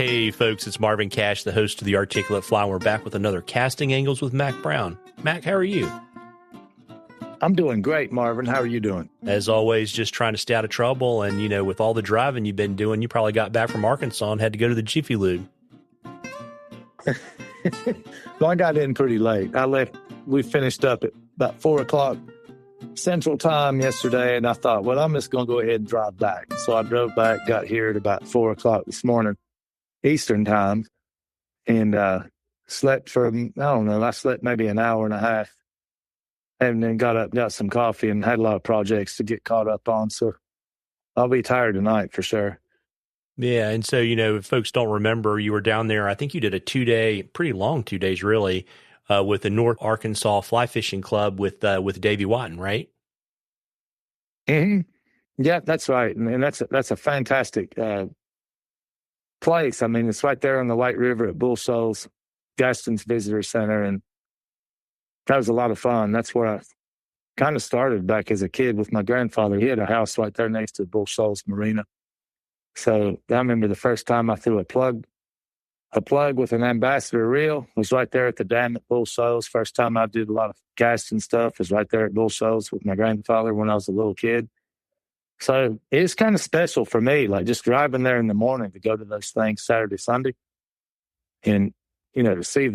Hey folks, it's Marvin Cash, the host of The Articulate Fly. We're back with another Casting Angles with Mac Brown. Mac, how are you? I'm doing great, Marvin. How are you doing? As always, just trying to stay out of trouble. And, you know, with all the driving you've been doing, you probably got back from Arkansas and had to go to the Jiffy Lube. Well, I got in pretty late. We finished up at about 4 o'clock Central Time yesterday, and I thought, well, I'm just going to go ahead and drive back. So I drove back, got here at about 4 o'clock this morning, Eastern Time, and slept for, I slept maybe an hour and a half, and then got up, got some coffee, and had a lot of projects to get caught up on. So I'll be tired tonight for sure. Yeah, and so, you know, if folks don't remember, you were down there, I think you did a 2-day, pretty long 2 days really, with the North Arkansas Fly Fishing Club with Davy Wotton, right? Mm-hmm. Yeah, that's right. And that's a fantastic place. I mean, it's right there on the White River at Bull Shoals, Gaston's Visitor Center, and that was a lot of fun. That's where I kind of started back as a kid with my grandfather. He had a house right there next to Bull Shoals Marina. So I remember the first time I threw a plug with an ambassador reel was right there at the dam at Bull Shoals. First time I did a lot of casting stuff was right there at Bull Shoals with my grandfather when I was a little kid. So it's kind of special for me, like just driving there in the morning to go to those things Saturday, Sunday. And, you know, to see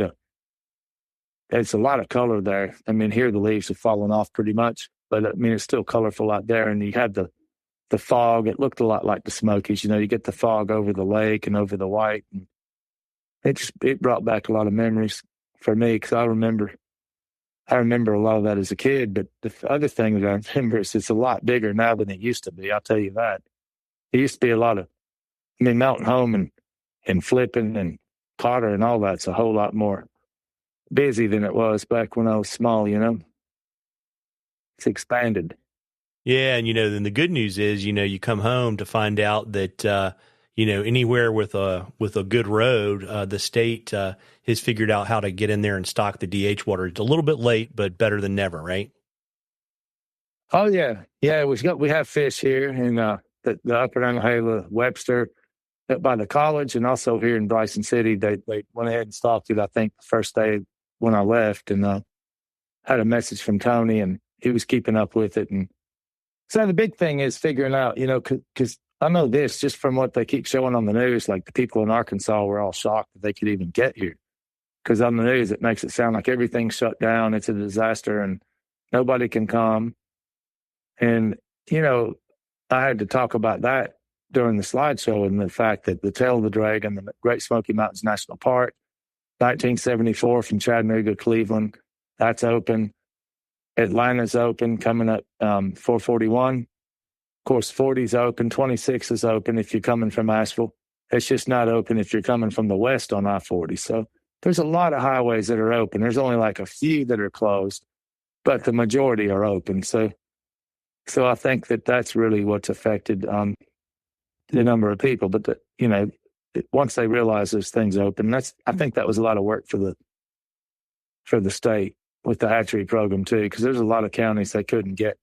it's a lot of color there. I mean, here the leaves have fallen off pretty much, but I mean, it's still colorful out there. And you had the fog. It looked a lot like the Smokies. You know, you get the fog over the lake and over the white. And it brought back a lot of memories for me because I remember a lot of that as a kid. But the other thing that I remember is it's a lot bigger now than it used to be. I'll tell you that. It used to be a lot of, mountain home and flipping and Potter and all that's a whole lot more busy than it was back when I was small, you know. It's expanded. Yeah, and, you know, then the good news is, you know, you come home to find out that, you know, anywhere with a good road, the state has figured out how to get in there and stock the DH water. It's a little bit late, but better than never, right? Oh, yeah. Yeah, we have fish here in the Upper Nantahala, Webster, up by the college, and also here in Bryson City. They went ahead and stocked it, I think, the first day when I left, and had a message from Tony, and he was keeping up with it. And so the big thing is figuring out, you know, because I know this just from what they keep showing on the news, like the people in Arkansas were all shocked that they could even get here. Because on the news, it makes it sound like everything's shut down. It's a disaster and nobody can come. And, you know, I had to talk about that during the slideshow and the fact that the Tail of the Dragon, the Great Smoky Mountains National Park, 1974 from Chattanooga, Cleveland, that's open. Atlanta's open, coming up 441. Of course, 40's open, 26 is open if you're coming from Asheville. It's just not open if you're coming from the west on I-40. So there's a lot of highways that are open. There's only like a few that are closed, but the majority are open. So I think that's really what's affected the number of people. But, you know, once they realize there's things open, I think that was a lot of work for the state with the hatchery program too, because there's a lot of counties they couldn't get,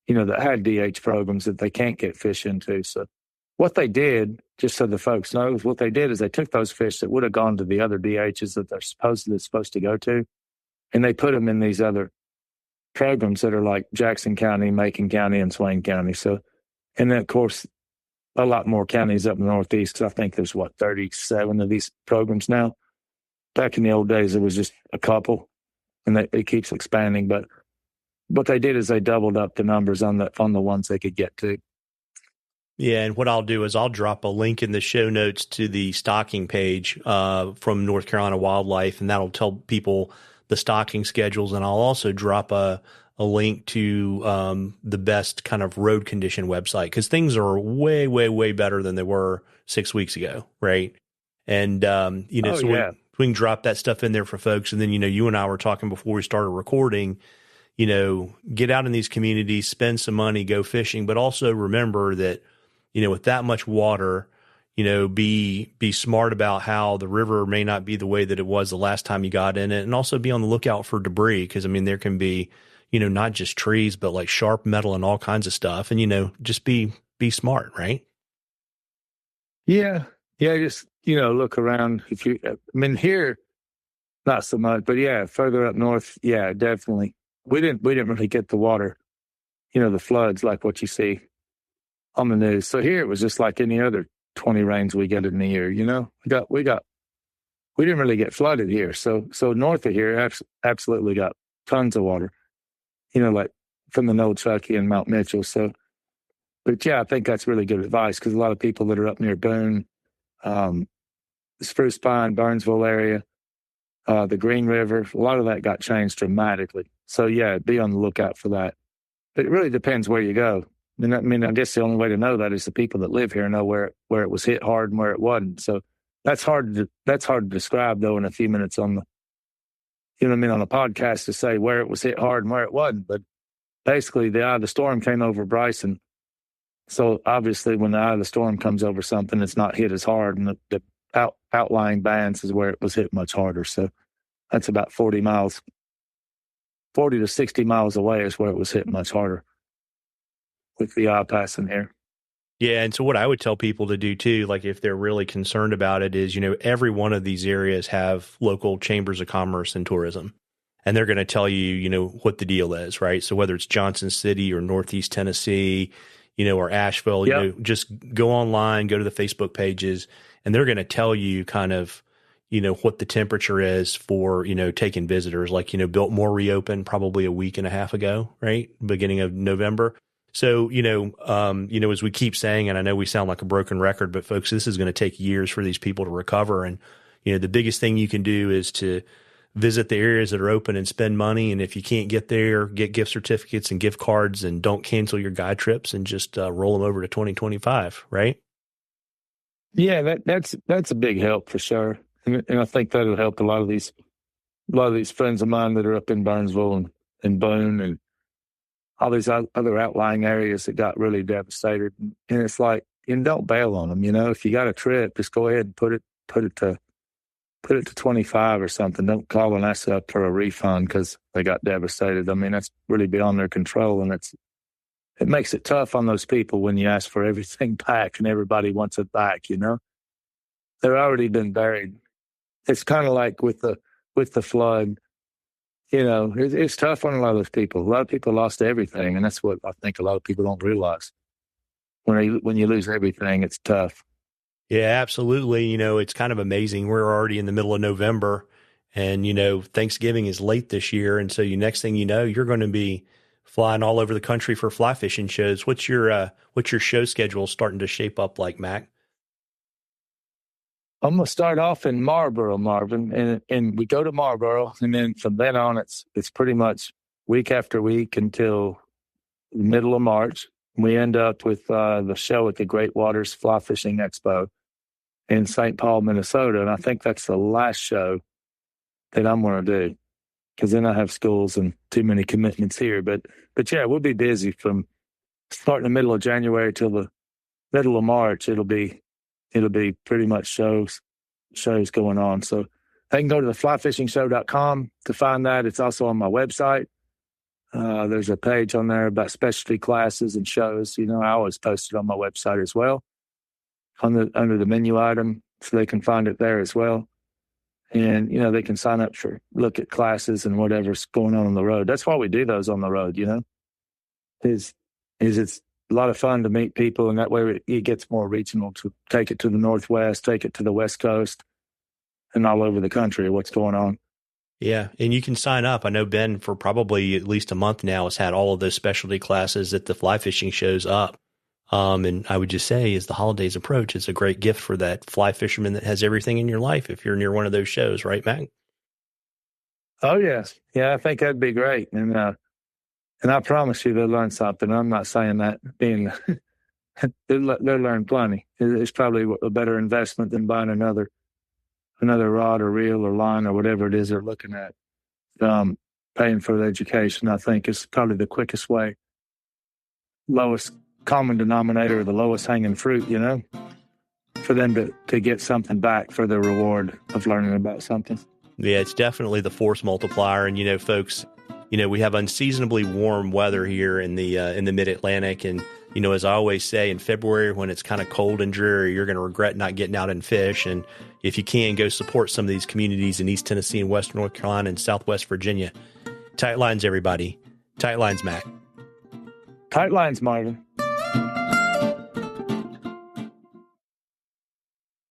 you know, that had DH programs that they can't get fish into. So what they did, just so the folks know, what they did is they took those fish that would have gone to the other DHs that they're supposed to go to, and they put them in these other programs that are like Jackson County, Macon County, and Swain County. So, and then of course, a lot more counties up in the Northeast, because I think there's 37 of these programs now. Back in the old days, there was just a couple, and it keeps expanding. But what they did is they doubled up the numbers on the ones they could get to. Yeah, and what I'll do is I'll drop a link in the show notes to the stocking page from North Carolina Wildlife, and that'll tell people the stocking schedules. And I'll also drop a link to the best kind of road condition website, because things are way, way, way better than they were 6 weeks ago, right? And, you know, we can drop that stuff in there for folks. And then, you know, you and I were talking before we started recording, you know, get out in these communities, spend some money, go fishing, but also remember that, you know, with that much water, you know, be smart about how the river may not be the way that it was the last time you got in it, and also be on the lookout for debris. Because, I mean, there can be, you know, not just trees, but like sharp metal and all kinds of stuff. And, you know, just be smart, right? Yeah. Yeah. Just look around. Here, not so much, but yeah, further up north, yeah, definitely. We didn't really get the water, the floods like what you see on the news. So here it was just like any other 20 rains we get in the year. We didn't really get flooded here. So north of here, absolutely got tons of water. Like from the Nochucky and Mount Mitchell. So, but yeah, I think that's really good advice because a lot of people that are up near Boone, Spruce Pine, Burnsville area, the Green River, a lot of that got changed dramatically. So yeah, be on the lookout for that. But it really depends where you go. I guess the only way to know that is the people that live here know where it was hit hard and where it wasn't. So that's hard to describe though in a few minutes on the, on a podcast to say where it was hit hard and where it wasn't. But basically the eye of the storm came over Bryson. So obviously when the eye of the storm comes over something, it's not hit as hard, and the outlying bands is where it was hit much harder. So that's about 40 to 60 miles away is where it was hit much harder with the eye passing here. Yeah. And so what I would tell people to do too, like if they're really concerned about it, is, every one of these areas have local chambers of commerce and tourism. And they're going to tell you, what the deal is, right? So whether it's Johnson City or Northeast Tennessee, or Asheville, Yep. Just go online, go to the Facebook pages, and they're going to tell you kind of, what the temperature is for, taking visitors. Like, Biltmore reopened probably a week and a half ago, right? Beginning of November. So, as we keep saying, and I know we sound like a broken record, but folks, this is going to take years for these people to recover. And, the biggest thing you can do is to visit the areas that are open and spend money. And if you can't get there, get gift certificates and gift cards, and don't cancel your guide trips, and just roll them over to 2025, right? Yeah, that's a big help for sure. And I think that'll help a lot of these friends of mine that are up in Burnsville and Boone and all these other outlying areas that got really devastated. And it's like, don't bail on them. If you got a trip, just go ahead and put it to 25 or something. Don't call and ask up for a refund because they got devastated. That's really beyond their control, and it makes it tough on those people when you ask for everything back and everybody wants it back. They're already been buried. It's kind of like with the flood. It's tough on a lot of those people. A lot of people lost everything, and that's what I think a lot of people don't realize. When you lose everything, it's tough. Yeah, absolutely. It's kind of amazing. We're already in the middle of November, and, Thanksgiving is late this year. And so next thing you know, you're going to be flying all over the country for fly fishing shows. What's your show schedule starting to shape up like, Mac? I'm going to start off in Marlboro, Marvin, and we go to Marlboro, and then from then on, it's pretty much week after week until the middle of March. We end up with the show at the Great Waters Fly Fishing Expo in St. Paul, Minnesota, and I think that's the last show that I'm going to do because then I have schools and too many commitments here. But yeah, we'll be busy from starting the middle of January till the middle of March. It'll be pretty much shows going on. So they can go to the flyfishingshow.com to find that. It's also on my website. There's a page on there about specialty classes and shows. I always post it on my website as well under the menu item, so they can find it there as well. And, they can sign up for look at classes and whatever's going on the road. That's why we do those on the road, is it's a lot of fun to meet people, and that way it gets more regional, to take it to the Northwest, take it to the West Coast, and all over the country, what's going on. Yeah, and you can sign up. I know Ben, for probably at least a month now, has had all of those specialty classes at the fly fishing shows up. And I would just say, as the holidays approach, it's a great gift for that fly fisherman that has everything in your life if you're near one of those shows, right, Mac? Oh, yes. Yeah, I think that'd be great. And I promise you they'll learn something. I'm not saying that being they'll learn plenty. It's probably a better investment than buying another rod or reel or line or whatever it is they're looking at. Paying for the education, I think, is probably the quickest way. Lowest common denominator, the lowest hanging fruit, for them to get something back for the reward of learning about something. Yeah, it's definitely the force multiplier. And, folks, we have unseasonably warm weather here in the Mid-Atlantic, and as I always say, in February when it's kind of cold and dreary, you're going to regret not getting out and fish. And if you can, go support some of these communities in East Tennessee and Western North Carolina and Southwest Virginia. Tight lines, everybody. Tight lines, Mac. Tight lines, Marvin.